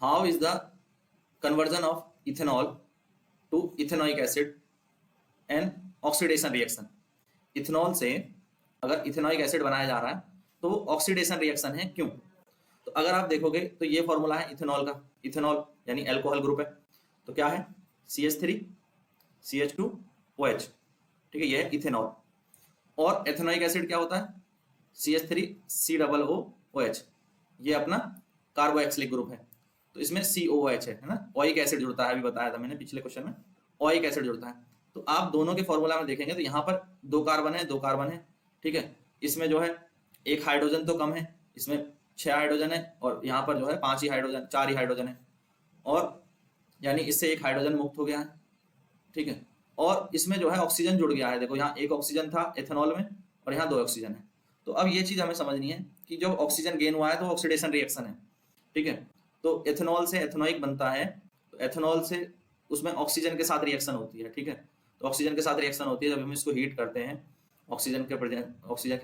How is the conversion of ethanol to ethanoic acid and oxidation reaction. Ethanol से अगर ethanoic acid बनाया जा रहा है तो वो ऑक्सीडेशन रिएक्शन है, क्यों? तो अगर आप देखोगे तो ये फॉर्मूला है इथेनॉल का। इथेनॉल यानी अल्कोहल ग्रुप है, तो क्या है CH3 CH2OH, ठीक है, ये है इथेनॉल। और एथेनोइक एसिड क्या होता है CH3 COOH, ये अपना कार्बोक्सिलिक ग्रुप है, तो इसमें COOH है ना, ओइक एसिड जुड़ता है, अभी बताया था मैंने पिछले क्वेश्चन में, ओइक एसिड जुड़ता है। तो आप दोनों के फॉर्मूला में देखेंगे तो यहाँ पर 2 कार्बन है, 2 कार्बन है, ठीक है, इसमें जो है एक हाइड्रोजन तो कम है, इसमें 6 हाइड्रोजन है, और यहाँ पर जो है 5 ही हाइड्रोजन, 4 ही हाइड्रोजन है, और यानी इससे एक हाइड्रोजन मुक्त हो गया है, ठीक है। और इसमें जो है ऑक्सीजन जुड़ गया है, देखो यहाँ एक ऑक्सीजन था एथेनॉल में और यहाँ 2 ऑक्सीजन है। तो अब ये चीज हमें समझनी है कि जब ऑक्सीजन गेन हुआ है तो ऑक्सीडेशन रिएक्शन है, ठीक है। तो एथेनॉल से एथेनोइक बनता है, तो एथेनॉल से उसमें ऑक्सीजन के साथ रिएक्शन होती है, ठीक है। तो ऑक्सीजन के साथ रिएक्शन होती है जब हम इसको हीट करते हैं, ऑक्सीजन के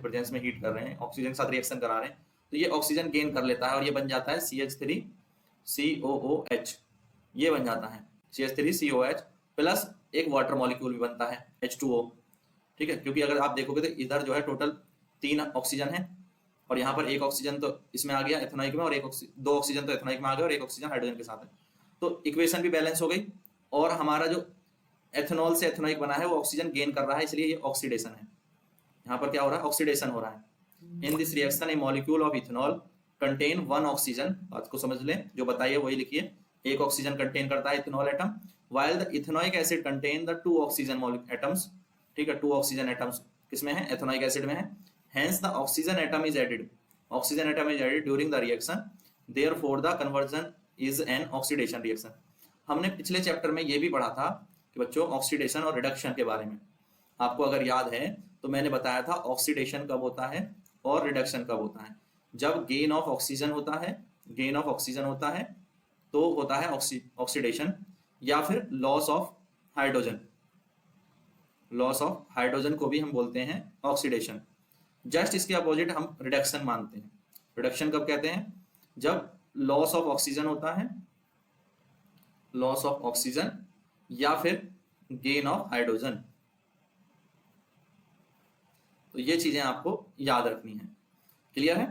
प्रेजेंस में हीट कर रहे हैं, ऑक्सीजन के साथ रिएक्शन करा रहे हैं, तो ये ऑक्सीजन गेन कर लेता है और ये बन जाता है CH3 COOH, ये बन जाता है CH3 COOH प्लस एक वाटर मॉलिक्यूल भी बनता है H2O, ठीक है। क्योंकि अगर आप देखोगे तो इधर जो है टोटल 3 ऑक्सीजन है, और यहाँ पर एक ऑक्सीजन तो इसमें आ गया एथेनोइक में, और 2 ऑक्सीजन तो एथेनोइक में आ गया, और एक ऑक्सीजन हाइड्रोजन के साथ है, तो इक्वेशन भी बैलेंस हो गई। और हमारा जो एथेनॉल से एथेनोइक बना है वो ऑक्सीजन गेन कर रहा है, इसलिए ये ऑक्सीडेशन है। यहाँ पर क्या हो रहा है, ऑक्सीडेशन हो रहा है। In this reaction A molecule of ethanol contain 1 oxygen, बात को समझ लें, जो बताइए वही लिखिए, एक ऑक्सीजन कंटेन करता है ethanol atom, while the ethanoic acid contain the 2 oxygen atoms, ठीक है, 2 ऑक्सीजन एटम्स किसमें है, एथेनोइक एसिड में है। hence the oxygen atom is added, oxygen atom is added during the reaction, therefore the conversion is an oxidation reaction। हमने पिछले chapter में ये भी पढ़ा था कि बच्चों ऑक्सीडेशन और रिडक्शन के बारे में, आपको अगर याद है तो मैंने बताया था ऑक्सीडेशन कब होता है और रिडक्शन कब होता है। जब गेन ऑफ ऑक्सीजन होता है, गेन ऑफ ऑक्सीजन होता है तो होता है ऑक्सीडेशन, या फिर loss of hydrogen, loss of hydrogen को भी हम बोलते हैं ऑक्सीडेशन। जस्ट इसके अपोजिट हम रिडक्शन मानते हैं। रिडक्शन कब कहते हैं, जब लॉस ऑफ ऑक्सीजन होता है, लॉस ऑफ ऑक्सीजन या फिर गेन ऑफ हाइड्रोजन। तो ये चीजें आपको याद रखनी है, क्लियर है।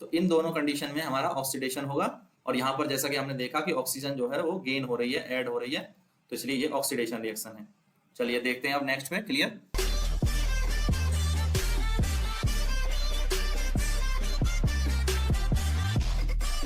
तो इन दोनों कंडीशन में हमारा ऑक्सीडेशन होगा, और यहाँ पर जैसा कि हमने देखा कि ऑक्सीजन जो है वो गेन हो रही है, ऐड हो रही है, तो इसलिए ये ऑक्सीडेशन रिएक्शन है। चलिए देखते हैं अब नेक्स्ट में, क्लियर।